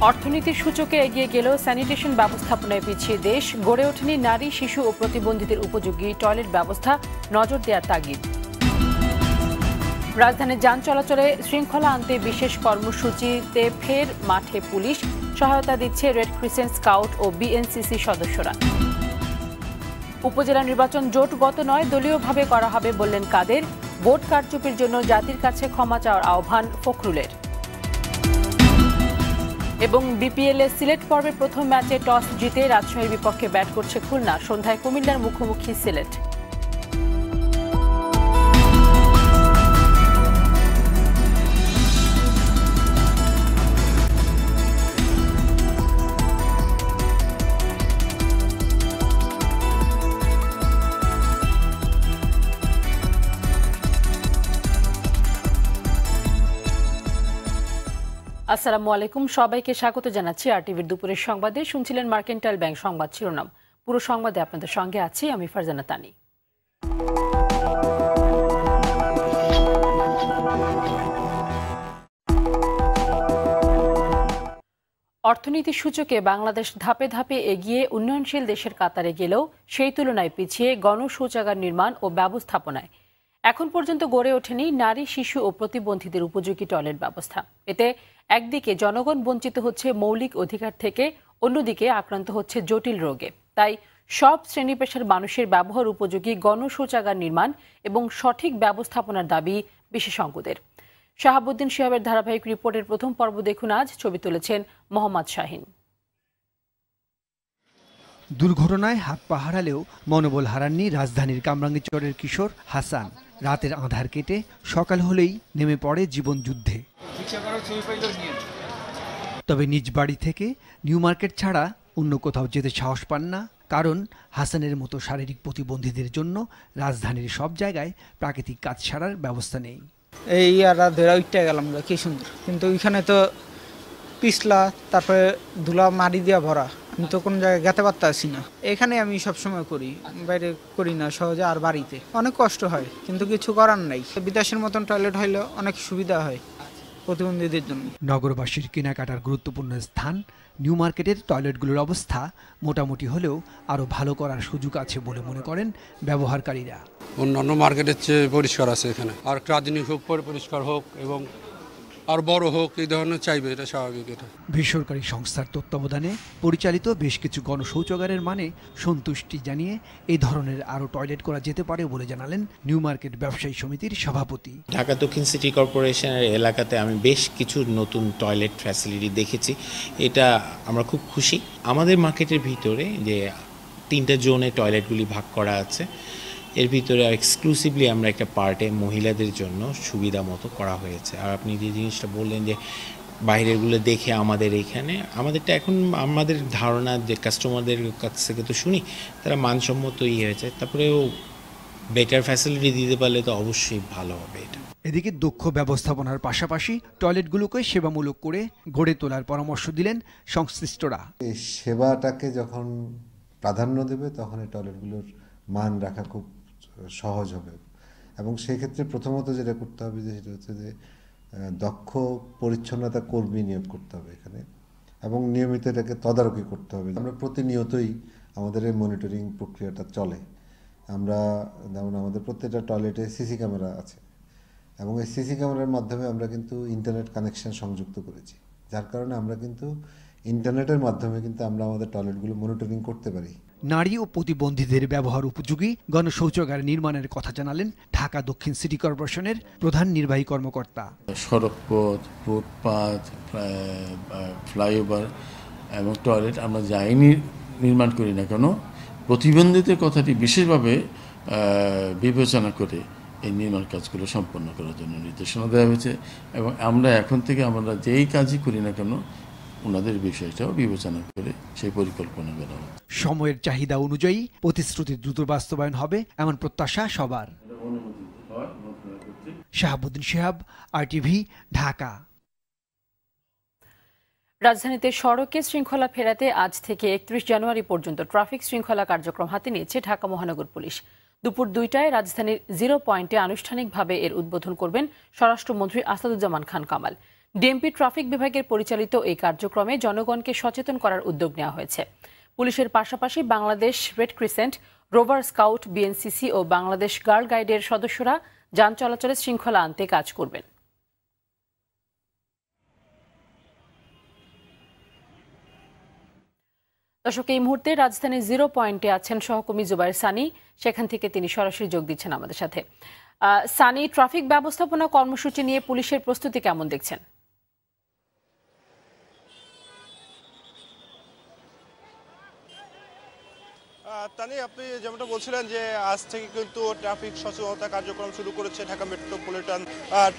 অর্থনীতির সূচকে এগিয়ে গেলেও স্যানিটেশন ব্যবস্থাপনায় পিছিয়ে দেশ, গড়ে ওঠেনি নারী, শিশু ও প্রতিবন্ধীদের উপযোগী টয়লেট ব্যবস্থা, নজর দেওয়ার তাগিদ। রাজধানীর যান চলাচলে শৃঙ্খলা আনতে বিশেষ কর্মসূচিতে ফের মাঠে পুলিশ, সহায়তা দিচ্ছে রেড ক্রিসেন্ট, স্কাউট ও বিএনসিসি সদস্যরা। উপজেলা নির্বাচন জোটগত নয়, দলীয়ভাবে করা হবে বললেন কাদের। ভোট কারচুপির জন্য জাতির কাছে ক্ষমা চাওয়ার আহ্বান ফখরুলের। এবং বিপিএল এর সিলেট পর্বের প্রথম ম্যাচে টস জিতে রাজশাহীর বিপক্ষে ব্যাট করছে খুলনা, সন্ধ্যায় কুমিল্লার মুখোমুখি সিলেট। আসসালামু আলাইকুম, সবাইকে স্বাগত জানাচ্ছি আরটিভির দুপুরের সংবাদে। শুনছিলেন মার্কেন্টাইল ব্যাংক সংবাদ শিরোনাম। পুরো সংবাদে আপনাদের সঙ্গে আছি আমি ফারজানা তানি। অর্থনীতি সূচকে বাংলাদেশ ধাপে ধাপে এগিয়ে উন্নয়নশীল দেশের কাতারে গেলেও সেই তুলনায় পিছিয়ে গণশৌচাগার নির্মাণ ও ব্যবস্থাপনায়। এখন পর্যন্ত গড়ে ওঠেনি নারী, শিশু ও প্রতিবন্ধীদের উপযোগী টয়লেট ব্যবস্থা। এতে একদিকে জনগণ বঞ্চিত হচ্ছে মৌলিক অধিকার থেকে, অন্যদিকে আক্রান্ত হচ্ছে জটিল রোগে। তাই সব শ্রেণী পেশার মানুষের ব্যবহার উপযোগী গণশৌচাগার নির্মাণ এবং সঠিক ব্যবস্থাপনার দাবি বিশেষজ্ঞদের। শাহাবুদ্দিন শিহাবের ধারাবাহিক রিপোর্টের প্রথম পর্ব দেখুন আজ। ছবি তুলেছেন মোহাম্মদ শাহিন। দুর্ঘটনায় হাত পা হারালেও মনোবল হারাননি রাজধানীর কামরাঙ্গীরচরের কিশোর হাসান। রাতের আঁধার কেটে সকাল হলেই নেমে পড়ে জীবন যুদ্ধে। তবে নিজ বাড়ি থেকে নিউ মার্কেট ছাড়া অন্য কোথাও যেতে সাহস পান না, কারণ হাসানের মতো শারীরিক প্রতিবন্ধীদের জন্য রাজধানীর সব জায়গায় প্রাকৃতিক কাজ সারার ব্যবস্থা নেই। এই ধরে উঠতে গেলাম কি সুন্দর, কিন্তু ওইখানে তো পিছলা, তারপরে ধুলা মাটি দিয়া ভরা, আমি তো কোনো জায়গায় গেতে পারতেছি না। এখানে আমি সবসময় করি, বাইরে করি না সহজে। আর বাড়িতে অনেক কষ্ট হয়, কিন্তু কিছু করার নাই। বিদেশের মতন টয়লেট হইলে অনেক সুবিধা হয় প্রতিবন্ধীদের জন্য। নগরবাসীর কেনাকাটার গুরুত্বপূর্ণ স্থান নিউ মার্কেটের টয়লেটগুলোর অবস্থা মোটামুটি হলেও আরও ভালো করার সুযোগ আছে বলে মনে করেন ব্যবহারকারীরা। অন্যান্য মার্কেটের চেয়ে পরিষ্কার আছে এখানে, আর আধুনিক হোক, পরিষ্কার হোক এবং আর বড় হোক, এই ধরনের চাইবে, এটা স্বাভাবিক। এটা বেসরকারি সংস্থার তত্ত্বাবধানে পরিচালিত বেশ কিছু গণশৌচাগারের মানে সন্তুষ্টি জানিয়ে এই ধরনের আরও টয়লেট করা যেতে পারে বলে জানালেন নিউ মার্কেট ব্যবসায়ী সমিতির সভাপতি। ঢাকা দক্ষিণ সিটি কর্পোরেশনের এলাকাতে আমি বেশ কিছু নতুন টয়লেট ফ্যাসিলিটি দেখেছি, এটা আমরা খুব খুশি। আমাদের মার্কেটের ভিতরে যে 3টা জোনে টয়লেটগুলি ভাগ করা আছে, এর ভিতরে এক্সক্লুসিভলি আমরা একটা পার্টে মহিলাদের জন্য সুবিধা মতো করা হয়েছে। আর আপনি যে জিনিসটা বললেন যে বাইরেরগুলো দেখে আমাদের এইখানে, আমাদেরটা এখন আমাদের ধারণা যে কাস্টমারদের কাছ থেকে তো শুনি তারা মানসম্মত হয়েছে, তারপরেও বেটার ফ্যাসিলিটি দিতে পারলে তো অবশ্যই ভালো হবে এটা। এদিকে দক্ষ ব্যবস্থাপনার পাশাপাশি টয়লেটগুলোকে সেবামূলক করে গড়ে তোলার পরামর্শ দিলেন সংশ্লিষ্টরা। এই সেবাটাকে যখন প্রাধান্য দেবে তখন এই টয়লেটগুলোর মান রাখা খুব সহজ হবে। এবং সেক্ষেত্রে প্রথমত যেটা করতে হবে যে সেটা হচ্ছে যে দক্ষ পরিচ্ছন্নতা কর্মী নিয়োগ করতে হবে এখানে, এবং নিয়মিত এটাকে তদারকি করতে হবে। আমরা প্রতিনিয়তই আমাদের এই মনিটরিং প্রক্রিয়াটা চলে। আমরা যেমন আমাদের প্রত্যেকটা টয়লেটে সিসি ক্যামেরা আছে, এবং এই সিসি ক্যামেরার মাধ্যমে আমরা কিন্তু ইন্টারনেট কানেকশন সংযুক্ত করেছি, যার কারণে আমরা কিন্তু ইন্টারনেটের মাধ্যমে কিন্তু আমরা আমাদের টয়লেটগুলো মনিটরিং করতে পারি। নারী ও প্রতিবন্ধীদের ব্যবহার উপযোগী গণশৌচাগার নির্মাণের কথা জানালেন ঢাকা দক্ষিণ সিটি কর্পোরেশনের প্রধান নির্বাহী কর্মকর্তা। সড়কপথ, ফুটপাথ, ফ্লাইওভার এবং টয়লেট আমরা যাই নির্মাণ করি না কেন, প্রতিবন্ধীদের কথাটি বিশেষভাবে বিবেচনা করে এই নির্মাণ কাজগুলো সম্পন্ন করার জন্য নির্দেশনা দেওয়া হয়েছে। এবং আমরা এখন থেকে আমরা যেই কাজই করি না কেন ওনাদের বিষয়টাও বিবেচনা করে সেই পরিকল্পনা করা হবে। সময়ের চাহিদা অনুযায়ী প্রতিশ্রুতি দ্রুত বাস্তবায়ন হবে এমন প্রত্যাশা সবার। শাহাবুদ্দিন শিহাব, আরটিভি, ঢাকা। রাজধানীতে সড়কে শৃঙ্খলা ফেরাতে আজ থেকে 31 জানুয়ারি পর্যন্ত ট্রাফিক শৃঙ্খলা কার্যক্রম হাতে নিয়েছে ঢাকা মহানগর পুলিশ। দুপুর 2টায় রাজধানীর 0 পয়েন্টে আনুষ্ঠানিকভাবে এর উদ্বোধন করবেন স্বরাষ্ট্রমন্ত্রী আসাদুজ্জামান খান কামাল। ডিএমপি ট্রাফিক বিভাগের পরিচালিত এই কার্যক্রমে জনগণকে সচেতন করার উদ্যোগ নেওয়া হয়েছে। পুলিশের পাশাপাশি Bangladesh red crescent, rover scout, BNCC ও বাংলাদেশ গার্ল গাইডের সদস্যরা যান চলাচলে শৃঙ্খলা আনতে কাজ করবেন। দর্শক, এই মুহূর্তে রাজধানীর 0 পয়েন্টে আছেন সহকর্মী জুবাইর সানি। সেখান থেকে তিনি সরাসরি যোগ দিচ্ছেন আমাদের সাথে। সানি, ট্রাফিক ব্যবস্থাপনা কর্মসূচি নিয়ে পুলিশের প্রস্তুতি কেমন দেখছেন? তানি, আপনি যেমনটা বলছিলেন যে আজ থেকে কিন্তু ট্রাফিক সচেতনতা কার্যক্রম শুরু করেছে ঢাকা মেট্রোপলিটন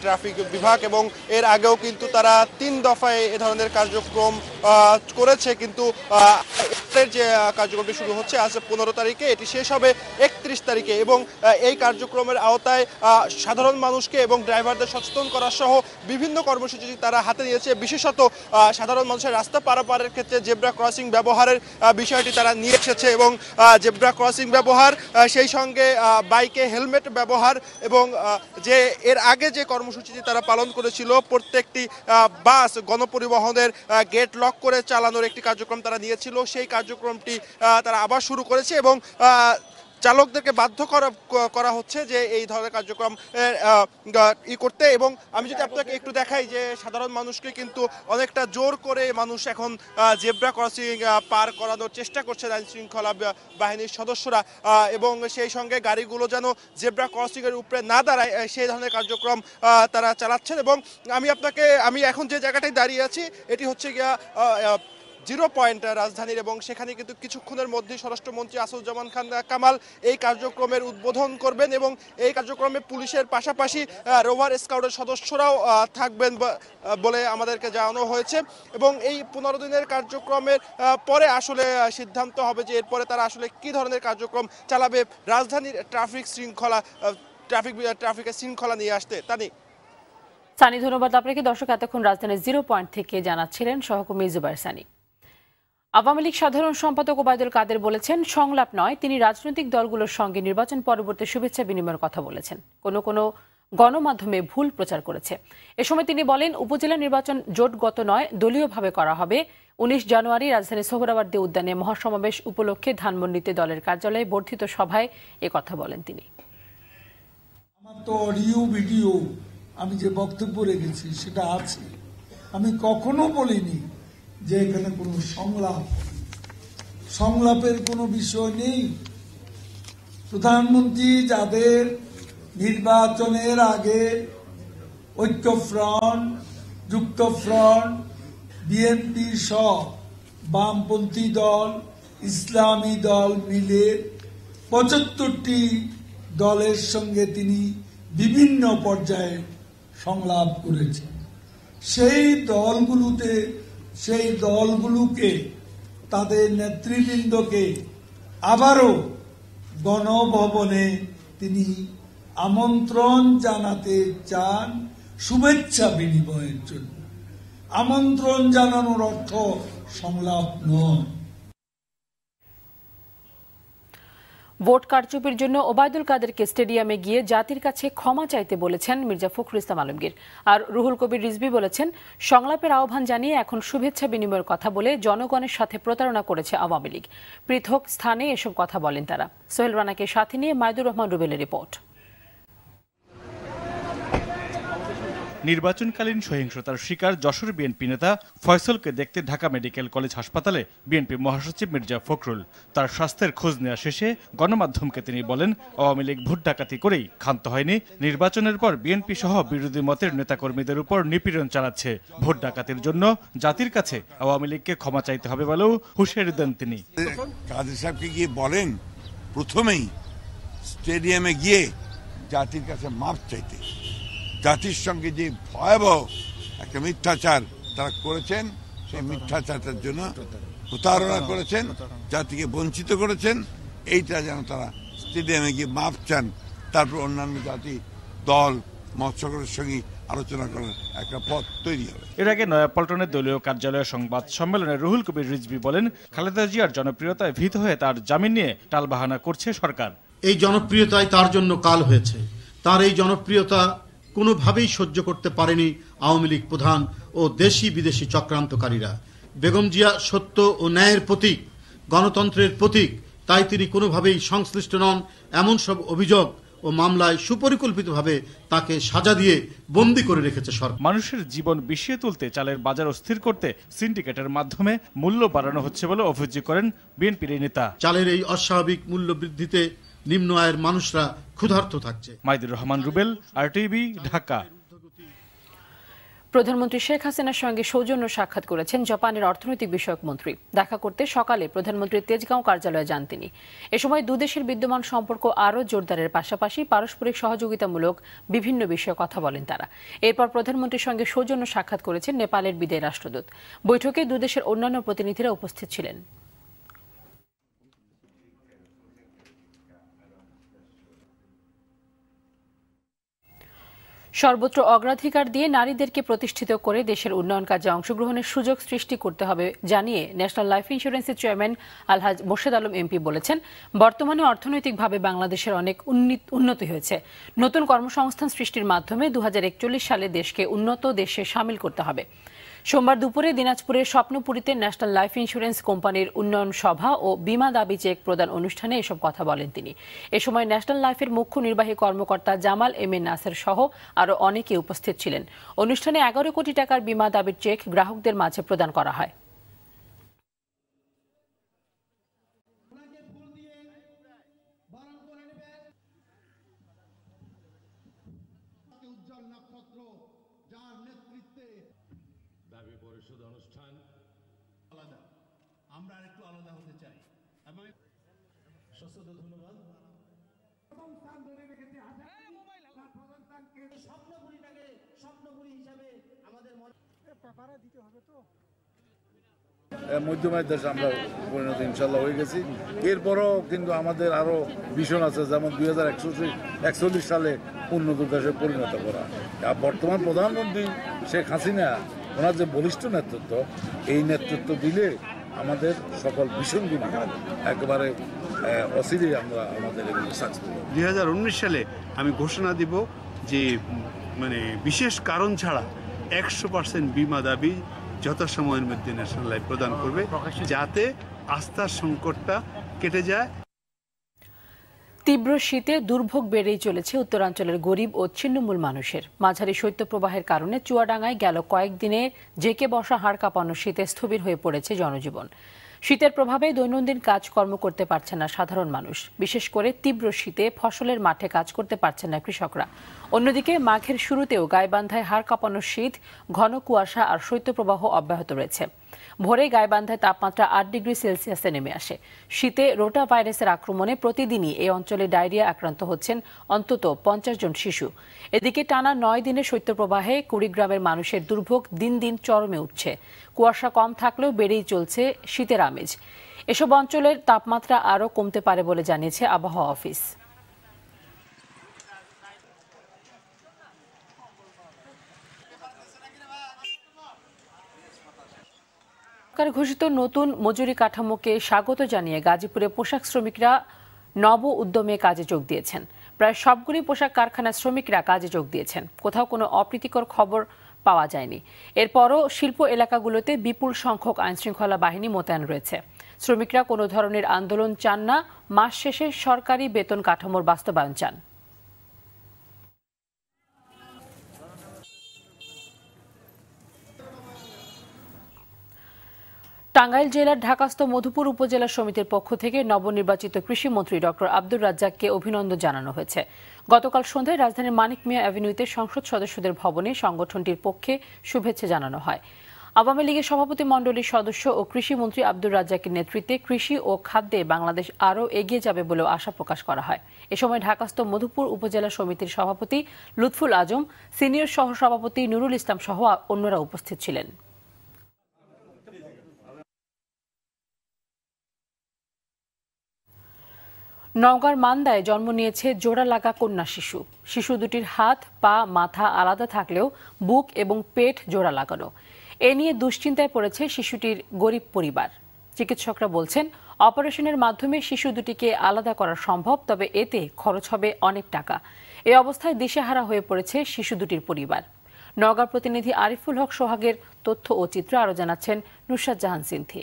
ট্রাফিক বিভাগ, এবং এর আগেও কিন্তু তারা 3 দফায় এ ধরনের কার্যক্রম করেছে। কিন্তু যে কার্যক্রমটি শুরু হচ্ছে আজ 15 তারিখে, এটি শেষ হবে 31 তারিখে, এবং এই কার্যক্রমের আওতায় সাধারণ মানুষকে এবং ড্রাইভারদের সচেতন করা সহ বিভিন্ন কর্মসূচি তারা হাতে নিয়েছে। বিশেষত সাধারণ মানুষের রাস্তা পারাপারের ক্ষেত্রে জেব্রা ক্রসিং ব্যবহারের বিষয়টি তারা নিয়ে এসেছে, এবং জেব্রা ক্রসিং ব্যবহার, সেই সঙ্গে বাইকে হেলমেট ব্যবহার, এবং যে এর আগে যে কর্মসূচিটি তারা পালন করেছিল প্রত্যেকটি বাস গণপরিবহনের গেট লক করে চালানোর একটি কার্যক্রম তারা নিয়েছিল, সেই কার্যক্রমটি তারা আবার শুরু করেছে, এবং চালকদেরকে বাধ্য করা হচ্ছে যে এই ধরনের কার্যক্রম করতে। এবং আমি যদি আপনাকে একটু দেখাই যে সাধারণ মানুষকে কিন্তু অনেকটা জোর করে মানুষ এখন জেব্রা ক্রসিং পার করানোর চেষ্টা করছে আইন শৃঙ্খলা বাহিনীর সদস্যরা, এবং সেই সঙ্গে গাড়িগুলো যেন জেব্রা ক্রসিং এর উপরে না দাঁড়ায় সেই ধরনের কার্যক্রম তারা চালাচ্ছেন। এবং আমি এখন যে জায়গাটায় দাঁড়িয়ে আছি এটি হচ্ছে গিয়া 0 পয়েন্ট রাজধানীর, এবং সেখানে কিন্তু কিছুক্ষণের মধ্যেই স্বরাষ্ট্রমন্ত্রী আসাদুজ্জামান খান কামাল এই কার্যক্রমের উদ্বোধন করবেন, এবং এই কার্যক্রমে পুলিশের পাশাপাশি রোভার স্কাউটের সদস্যরাও থাকবেন বলে আমাদেরকে জানানো হয়েছে। এবং এই 15 দিনের কার্যক্রমের পরে আসলে সিদ্ধান্ত হবে যে এরপরে তারা আসলে কি ধরনের কার্যক্রম চালাবে রাজধানীর ট্রাফিকের শৃঙ্খলা নিয়ে আসতে। সানি, ধন্যবাদ আপনাকে। দর্শক, এতক্ষণ রাজধানীর 0 পয়েন্ট থেকে জানাচ্ছিলেন সহকর্মী জুবাইর সানি। আওয়ামী লীগ সাধারণ সম্পাদক ওবায়দুল কাদের বলেছেন, সংলাপ নয়, তিনি রাজনৈতিক দলগুলোর সঙ্গে নির্বাচন পরবর্তী শুভেচ্ছা বিনিময়ের কথা বলেছেন। কোনো গণমাধ্যমে ভুল প্রচার করেছে। এ সময় তিনি বলেন, উপজেলা নির্বাচন জোটগত নয়, দলীয়ভাবে করা হবে। 19 জানুয়ারি রাজধানী সোহরাওয়ার্দী উদ্যানে মহাসমাবেশ উপলক্ষে ধানমন্ডিতে দলের কার্যালয়ে বর্ধিত সভায় কথা বলেন তিনি। আমার তো অডিও ভিডিও আমি যে বক্তব্য রেখেছি সেটা আছে। আমি কখনো বলিনি যে এখানে কোনো সংলাপের কোনো বিষয় নেই। প্রধানমন্ত্রী যাদের নির্বাচনের আগে ঐক্যফ্রন্ট, যুক্তফ্রন্ট, বিএনপি সহ বামপন্থী দল, ইসলামী দল মিলে 75টি দলের সঙ্গে তিনি বিভিন্ন পর্যায়ে সংলাপ করেছেন। সেই দলগুলোকে তাদের নেতৃবৃন্দকে আবারও গণভবনে তিনি আমন্ত্রণ জানাতে চান শুভেচ্ছা বিনিময়ের জন্য। আমন্ত্রণ জানানোর অর্থ সংলাপ নয়। ভোট কারচুপির জন্য ওবায়দুল কাদেরকে স্টেডিয়ামে গিয়ে জাতির কাছে ক্ষমা চাইতে বলেছেন মির্জা ফখরুল ইসলাম আলমগীর। আর রুহুল কবির রিজভী বলেছেন, সংলাপের আহ্বান জানিয়ে এখন শুভেচ্ছা বিনিময়ের কথা বলে জনগণের সাথে প্রতারণা করেছে আওয়ামী লীগ। পৃথক স্থানে এসব কথা বলেন তারা। সোহেল রানাকে সাথে নিয়ে মাইদুর রহমান রুবেলের রিপোর্ট। নির্বাচনকালীন সহিংসতার শিকার যশোর বিএনপি নেতা ফয়সলকে দেখতে ঢাকা মেডিকেল কলেজ হাসপাতালে বিএনপি মহাসচিব মির্জা ফখরুল। তার স্বাস্থ্যের খোঁজ নেওয়া শেষে গণমাধ্যমকে তিনি বলেন, আওয়ামী লীগ ভোট ডাকাতি করেই ক্ষান্ত হয়নি। নির্বাচনের পর বিএনপি সহ বিরোধী মতের নেতাকর্মীদের উপর নিপীড়ন চালাচ্ছে। ভোট ডাকাতির জন্য জাতির কাছে আওয়ামী লীগকে ক্ষমা চাইতে হবে বলেও হুঁশিয়ারি দেন তিনি। কাদের সাহেবকে গিয়ে বলেন প্রথমেই স্টেডিয়ামে গিয়ে জাতির কাছে মাপ চাইতে। জাতির সঙ্গে যে ভয়াবহ একটা মিথ্যাচার তারা করেছেন, সেই মিথ্যাচারটার জন্য প্রতারণা করেছেন, জাতিকে বঞ্চিত করেছেন, এইটা যেন তারা স্টেডিয়ামে গিয়ে মাপ চান। তারপর অন্যান্য জাতি দল মৎস্যকরের সঙ্গে আলোচনা করার একটা পথ তৈরি হবে। এর আগে নয়াপল্টনের দলীয় কার্যালয়ে সংবাদ সম্মেলনে রুহুল কবির রিজভী বলেন, খালেদা জিয়ার জনপ্রিয়তায় ভীত হয়ে তার জামিন নিয়ে টালবাহানা করছে সরকার। এই জনপ্রিয়তায় তার জন্য কাল হয়েছে। তার এই জনপ্রিয়তা কোনোভাবেই সহ্য করতে পারেনি আওয়ামী লীগ প্রধান ও দেশি বিদেশি চক্রান্তকারীরা। বেগম জিয়া সত্য ও ন্যায়ের প্রতীক, গণতন্ত্রের প্রতীক, তাই তিনি কোনোভাবেই সংশ্লিষ্ট নন এমন সব অভিযোগ ও মামলায় সুপরিকল্পিতভাবে তাকে সাজা দিয়ে বন্দী করে রেখেছে সরকার। মানুষের জীবন বিষিয়ে তুলতে চালের বাজার অস্থির করতে সিন্ডিকেটের মাধ্যমে মূল্য বাড়ানো হচ্ছে বলে অভিযোগ করেন বিএনপির নেতা। চালের এই অস্বাভাবিক মূল্য বৃদ্ধিতে নিম্ন আয়ের মানুষরা ক্ষুধার্ত থাকছে। মাইদুর রহমান রুবেল, RTV, ঢাকা। প্রধানমন্ত্রী শেখ হাসিনার সঙ্গে সৌজন্য সাক্ষাৎ করেছেন জাপানের অর্থনৈতিক বিষয়ক মন্ত্রী। দেখা করতে সকালে প্রধানমন্ত্রীর তেজগাঁও কার্যালয়ে যান তিনি। এ সময় দুদেশের বিদ্যমান সম্পর্ক আরও জোরদারের পাশাপাশি পারস্পরিক সহযোগিতামূলক বিভিন্ন বিষয়ে কথা বলেন তারা। এরপর প্রধানমন্ত্রীর সঙ্গে সৌজন্য সাক্ষাৎ করেছেন নেপালের বিদায়ী রাষ্ট্রদূত। বৈঠকে দুদেশের অন্যান্য প্রতিনিধিরা উপস্থিত ছিলেন। সর্বত্র অগ্রাধিকার দিয়ে নারীদেরকে প্রতিষ্ঠিত করে দেশের উন্নয়ন কাজে অংশগ্রহণের সুযোগ সৃষ্টি করতে হবে জানিয়ে ন্যাশনাল লাইফ ইন্স্যুরেন্সের চেয়ারম্যান আলহাজ মোর্শেদ আলম এমপি বলেছেন, বর্তমানে অর্থনৈতিকভাবে বাংলাদেশের অনেক উন্নতি হয়েছে। নতুন কর্মসংস্থান সৃষ্টির মাধ্যমে 2041 সালে দেশকে উন্নত দেশে সামিল করতে হবে। সোমবার দুপুরে দিনাজপুরের স্বপ্নপুরীতে ন্যাশনাল লাইফ ইন্স্যুরেন্স কোম্পানির উন্নয়ন সভা ও বীমা দাবি চেক প্রদান অনুষ্ঠানে এসব কথা বলেন তিনি। এ সময় ন্যাশনাল লাইফের মুখ্য নির্বাহী কর্মকর্তা জামাল এম এ নাসের সহ আরও অনেকে উপস্থিত ছিলেন। অনুষ্ঠানে 11 কোটি টাকার বীমা দাবির চেক গ্রাহকদের মাঝে প্রদান করা হয়। দাবি পরিশোধ অনুষ্ঠান আলাদা, আমরা আরেকটু আলাদা হতে চাই। আমি সশ্রদ্ধ ধন্যবাদ। স্বপ্নপুরীটাকে স্বপ্নপুরী হিসাবে আমাদের মনে পাড়া দিতে হবে তো। মধ্যমের দেশে আমরা পরিণত ইনশাল্লাহ হয়ে গেছি। এরপরও কিন্তু আমাদের আরও ভীষণ আছে, যেমন 2041 সালে উন্নত দেশে পরিণত করা। বর্তমান প্রধানমন্ত্রী শেখ হাসিনা, ওনার যে বলিষ্ঠ নেতৃত্ব, এই নেতৃত্ব দিলে আমাদের সকল ভীষণগুলো একেবারে অচিরেই আমরা আমাদের সাকসেসফুল। 2019 সালে আমি ঘোষণা দিব যে বিশেষ কারণ ছাড়া 100% বীমা দাবি যথাসময়ের মধ্যে ন্যাশনাল লাইফ প্রদান করবে, যাতে আস্থার সংকটটা কেটে যায়। তীব্র শীতে দুর্ভোগ বেড়েই চলেছে উত্তরাঞ্চলের গরিব ও ছিন্নমূল মানুষের। মাঝারি শৈত্যপ্রবাহের কারণে চুয়াডাঙ্গায় গেল কয়েকদিনে জেকে বসা হাড় কাঁপানো শীতে স্থবির হয়ে পড়েছে জনজীবন। শীতের প্রভাবে দৈনন্দিন কাজকর্ম করতে পারছে না সাধারণ মানুষ। বিশেষ করে তীব্র শীতে ফসলের মাঠে কাজ করতে পারছেন না কৃষকরা। অন্যদিকে মাঘের শুরুতেও গাইবান্ধায় হাড় কাঁপানো শীত, ঘন কুয়াশা আর শৈত্যপ্রবাহ অব্যাহত রয়েছে। ভোরে গাইবান্ধায় তাপমাত্রা 8 ডিগ্রি সেলসিয়াসে নেমে আসে। শীতে রোটা ভাইরাসের আক্রমণে প্রতিদিনই এই অঞ্চলে ডায়রিয়া আক্রান্ত হচ্ছেন অন্তত 50 জন শিশু। এদিকে টানা 9 দিনের শৈত্যপ্রবাহে কুড়িগ্রামের মানুষের দুর্ভোগ দিন দিন চরমে উঠছে। কুয়াশা কম থাকলেও বেড়েই চলছে শীতের আমেজ। এসব অঞ্চলের তাপমাত্রা আরও কমতে পারে বলে জানিয়েছে আবহাওয়া অফিস। সরকার ঘোষিত নতুন মজুরি কাঠামোকে স্বাগত জানিয়ে গাজীপুরে পোশাক শ্রমিকরা নব উদ্যমে কাজে যোগ দিয়েছেন। প্রায় সবগুলি পোশাক কারখানার শ্রমিকরা কাজে যোগ দিয়েছেন। কোথাও কোনো অপ্রীতিকর খবর পাওয়া যায়নি। এরপরও শিল্প এলাকাগুলোতে বিপুল সংখ্যক আইনশৃঙ্খলা বাহিনী মোতায়েন রয়েছে। শ্রমিকরা কোনো ধরনের আন্দোলন চান না, মাস শেষে সরকারি বেতন কাঠামোর বাস্তবায়ন চান। টাঙ্গাইল জেলার ঢাকাস্থ মধুপুর উপজেলা সমিতির পক্ষ থেকে নবনির্বাচিত কৃষিমন্ত্রী ডক্টর আব্দুর রাজ্জাককে অভিনন্দন জানানো হয়েছে। গতকাল সন্ধ্যায় রাজধানীর মানিক মিয়া অ্যাভিনিউতে সংসদ সদস্যদের ভবনে সংগঠনটির পক্ষে শুভেচ্ছা জানানো হয়। আওয়ামী লীগের সভাপতি মণ্ডলীর সদস্য ও কৃষিমন্ত্রী আব্দুর রাজ্জাকের নেতৃত্বে কৃষি ও খাদ্যে বাংলাদেশ আরও এগিয়ে যাবে বলেও আশা প্রকাশ করা হয়। এ সময় ঢাকাস্থ মধুপুর উপজেলা সমিতির সভাপতি লুৎফুল আজম, সিনিয়র সহসভাপতি নুরুল ইসলাম সহ অন্যরা উপস্থিত ছিলেন। নওগাঁর মান্দায় জন্ম নিয়েছে জোড়া লাগা কন্যা শিশু। শিশু দুটির হাত, পা, মাথা আলাদা থাকলেও বুক এবং পেট জোড়া লাগানো। এ নিয়ে দুশ্চিন্তায় পড়েছে শিশুটির গরিব পরিবার। চিকিৎসকরা বলছেন অপারেশনের মাধ্যমে শিশু দুটিকে আলাদা করা সম্ভব, তবে এতে খরচ হবে অনেক টাকা। এই অবস্থায় দিশেহারা হয়ে পড়েছে শিশু দুটির পরিবার। নওগাঁ প্রতিনিধি আরিফুল হক সোহাগের তথ্য ও চিত্র আরও জানাচ্ছেন নুসরাত জাহান সিনথি।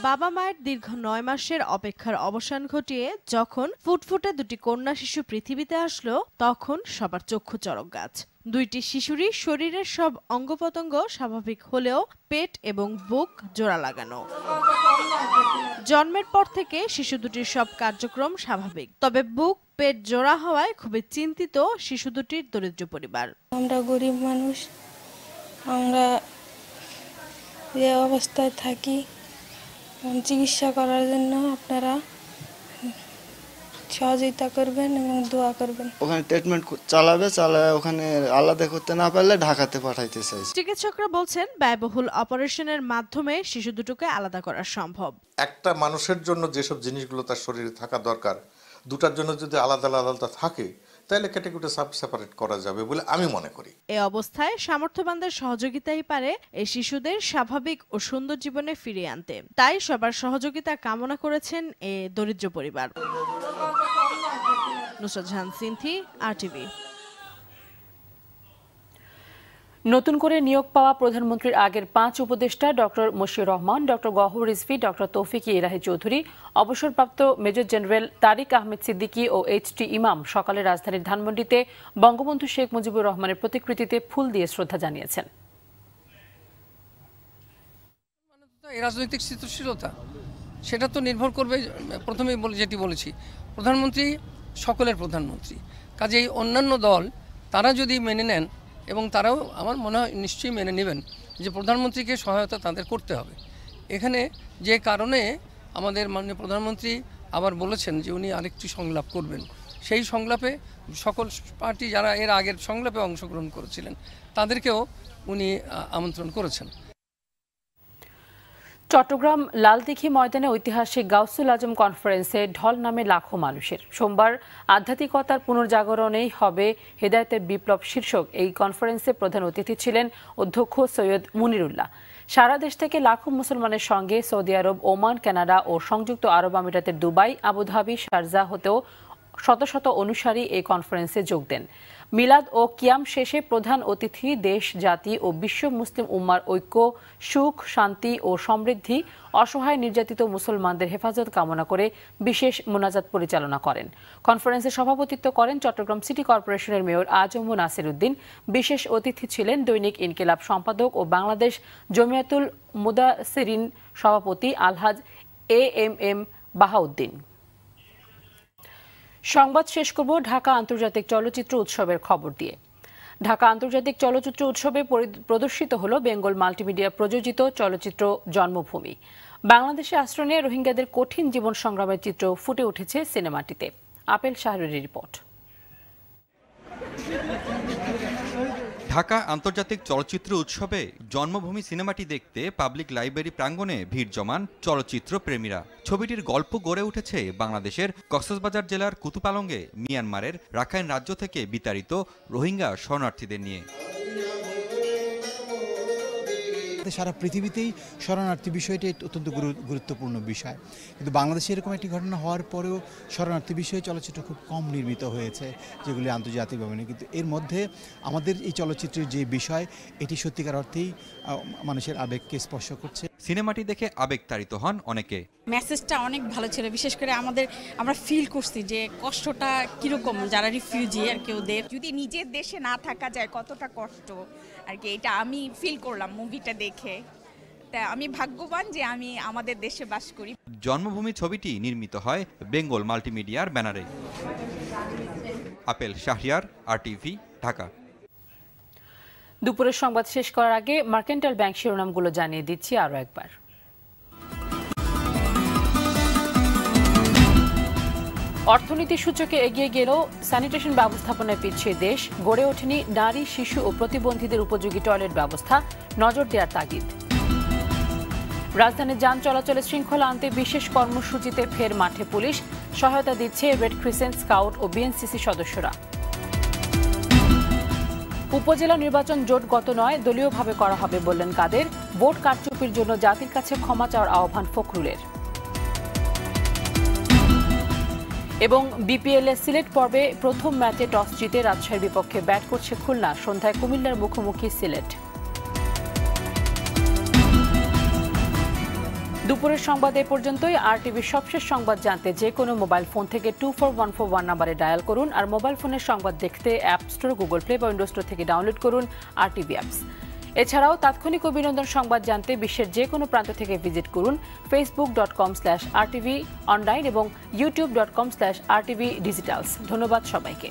বাবা মায়ের দীর্ঘ 9 মাসের অপেক্ষার অবসান ঘটিয়ে যখন ফুটফুটে দুটি কন্যা শিশু পৃথিবীতে আসলো, তখন সবার চক্ষু চড়ক গাছ। দুইটি শিশুরই শরীরের সব অঙ্গপ্রত্যঙ্গ স্বাভাবিক হলেও পেট এবং বুক জোড়া লাগানো। জন্মের পর থেকে শিশু দুটির সব কার্যক্রম স্বাভাবিক, তবে বুক পেট জোড়া হওয়ায় খুবই চিন্তিত শিশু দুটির দরিদ্র পরিবার। আমরা গরিব মানুষ, আমরা যে অবস্থায় থাকি, চিকিৎসা করার জন্য আপনারা সহযোগিতা করবেন এবং দোয়া করবেন। ওখানে ট্রিটমেন্ট চালায় ওখানে আলাদা করতে না পারলে ঢাকাতে পাঠাইতে চাই। চিকিৎসকরা বলছেন ব্যয়বহুল অপারেশনের মাধ্যমে শিশু দুটোকে আলাদা করা সম্ভব। একটা মানুষের জন্য যেসব জিনিসগুলো তার শরীরে থাকা দরকার, দুটার জন্য যদি আলাদা আলাদা থাকে তাহলে ক্যাটাগরিটা সেপারেট করা যাবে বলে আমি মনে করি। এই অবস্থায় সামর্থ্যবানদের সহযোগিতাই পারে এই শিশুদের স্বাভাবিক ও সুন্দর জীবনে ফিরিয়ে আনতে। তাই সবার সহযোগিতা কামনা করেছেন এই দরিদ্র পরিবার। নুসরাত জাহান সিনথি, RTV। নতুন করে নিয়োগ পাওয়া প্রধানমন্ত্রীর আগের 5 উপদেষ্টা doctor Mashiur Rahman, doctor Gowher Rizvi, doctor Tawfiq Elahi Chowdhury, অবসরপ্রাপ্ত মেজর জেনারেল তারিক আহমেদ সিদ্দিকী ও HT ইমাম সকালে রাজধানীর ধানমন্ডিতে বঙ্গবন্ধু শেখ মুজিবুর রহমানের প্রতিকৃতিতে ফুল দিয়ে শ্রদ্ধা জানিয়েছেন। এই রাজনৈতিক স্থিতিশীলতা সেটা তো নির্ভর করবে, প্রথমেই যেটি বলেছি, প্রধানমন্ত্রী সকলের প্রধানমন্ত্রী, কাজেই অন্যান্য দল তারা যদি মেনে নেন, এবং তারাও আমার মনে হয় নিশ্চয়ই মেনে নেবেন যে প্রধানমন্ত্রীকে সহায়তা তাদের করতে হবে। এখানে যে কারণে আমাদের মাননীয় প্রধানমন্ত্রী আবার বলেছেন যে উনি আরেকটি সংলাপ করবেন, সেই সংলাপে সকল পার্টি যারা এর আগের সংলাপে অংশগ্রহণ করেছিলেন তাদেরকেও উনি আমন্ত্রণ করেছেন। চট্টগ্রাম লালদিঘি ময়দানে ঐতিহাসিক গাউসুল আজম কনফারেন্সে ঢল নামে লাখো মানুষের। সোমবার আধ্যাত্মিকতার পুনর্জাগরণেই হবে হেদায়েতের বিপ্লব শীর্ষক এই কনফারেন্সে প্রধান অতিথি ছিলেন অধ্যক্ষ সৈয়দ মুনিরুল্লাহ। সারা দেশ থেকে লাখো মুসলমানের সঙ্গে সৌদি আরব, ওমান, কানাডা ও সংযুক্ত আরব আমিরাতের দুবাই, আবুধাবি, শারজাহ হতেও শত শত অনুসারী এই কনফারেন্সে যোগ দেন। মিলাদ ও কিয়াম শেষে প্রধান অতিথি দেশ, জাতি ও বিশ্ব মুসলিম উম্মার ঐক্য, সুখ, শান্তি ও সমৃদ্ধি, অসহায় নির্যাতিত মুসলমানদের হেফাজত কামনা করে বিশেষ মোনাজাত পরিচালনা করেন। কনফারেন্সে সভাপতিত্ব করেন চট্টগ্রাম সিটি কর্পোরেশনের মেয়র আজম নাসির উদ্দিন। বিশেষ অতিথি ছিলেন দৈনিক ইনকিলাব সম্পাদক ও বাংলাদেশ জমিয়াতুল মুদাসসিরিন সভাপতি আলহাজ AMM বাহাউদ্দিন। সংবাদ শেষ করব ঢাকা আন্তর্জাতিক চলচ্চিত্র উৎসবের খবর দিয়ে। ঢাকা আন্তর্জাতিক চলচ্চিত্র উৎসবে প্রদর্শিত হলো বেঙ্গল মাল্টিমিডিয়া প্রযোজিত চলচ্চিত্র জন্মভূমি। বাংলাদেশে আশ্রয় নিয়ে রোহিঙ্গাদের কঠিন জীবন সংগ্রামের চিত্র ফুটে উঠেছে সিনেমাটিতে। আপেল শাহরের রিপোর্ট। ঢাকা আন্তর্জাতিক চলচ্চিত্র উৎসবে জন্মভূমি সিনেমাটি দেখতে পাবলিক লাইব্রেরি প্রাঙ্গণে ভিড় জমান চলচ্চিত্র প্রেমীরা। ছবিটির গল্প গড়ে উঠেছে বাংলাদেশের কক্সবাজার জেলার কুতুপালংয়ে মিয়ানমারের রাখাইন রাজ্য থেকে বিতাড়িত রোহিঙ্গা শরণার্থীদের নিয়ে। সারা পৃথিবীতেই শরণার্থী বিষয়টি অত্যন্ত গুরুত্বপূর্ণ বিষয়, কিন্তু বাংলাদেশে এরকম একটি ঘটনা হওয়ার পরেও শরণার্থী বিষয়ে চলচ্চিত্র খুব কম নির্মিত হয়েছে, যেগুলি আন্তর্জাতিকভাবে। কিন্তু এর মধ্যে আমাদের এই চলচ্চিত্রের যে বিষয়, এটি সত্যিকার অর্থেই মানুষের আবেগকে স্পর্শ করছে। সিনেমাটি দেখে আবেগতাড়িত হন অনেকে। মেসেজটা অনেক ভালো ছিল, বিশেষ করে আমরা ফিল করছি যে কষ্টটা কিরকম যারা রিফিউজি আর কি, ওদের যদি নিজের দেশে না থাকা যায় কতটা কষ্ট আর কি, এটা আমি ফিল করলাম মুভিটা দেখে। তা আমি ভাগ্যবান যে আমি আমাদের দেশে বাস করি। জন্মভূমি ছবিটি নির্মিত হয় বেঙ্গল মাল্টিমিডিয়ার ব্যানারে। Apple Shahriar, RTV, Dhaka. দুপুরের সংবাদ শেষ করার আগে মার্কেন্টাইল ব্যাংক শিরোনামগুলো জানিয়ে দিচ্ছি আরও একবার। অর্থনীতি সূচকে এগিয়ে গেলেও স্যানিটেশন ব্যবস্থাপনায় পিছিয়ে দেশ, গড়ে ওঠেনি নারী, শিশু ও প্রতিবন্ধীদের উপযোগী টয়লেট ব্যবস্থা, নজর দেওয়ার তাগিদ। রাজধানীর যান চলাচলে শৃঙ্খলা আনতে বিশেষ কর্মসূচিতে ফের মাঠে পুলিশ, সহায়তা দিচ্ছে রেড ক্রিসেন্ট, স্কাউট ও BNCC সদস্যরা। উপজেলা নির্বাচন জোটগত নয়, দলীয়ভাবে করা হবে বললেন কাদের। ভোট কারচুপির জন্য জাতির কাছে ক্ষমা চাওয়ার আহ্বান ফখরুলের। এবং বিপিএল-এ সিলেট পর্বে প্রথম ম্যাচে টস জিতে রাজশাহীর বিপক্ষে ব্যাট করছে খুলনা। সন্ধ্যায় কুমিল্লার মুখোমুখি সিলেট। দুপুরের সংবাদ এ পর্যন্তই। RTVর সবশেষ সংবাদ জানতে যে কোনো মোবাইল ফোন থেকে 24141 নম্বরে ডায়াল করুন। আর মোবাইল ফোনের সংবাদ দেখতে অ্যাপ স্টোর, গুগল প্লে বা উইন্ডোজ স্টোর থেকে ডাউনলোড করুন RTV অ্যাপস। এছাড়াও তাৎক্ষণিক ও বিনোদন সংবাদ জানতে বিশ্বের যে কোনো প্রান্ত থেকে ভিজিট করুন facebook.com/RTV অনলাইন এবং youtube.com/RTV ডিজিটালস। ধন্যবাদ সবাইকে।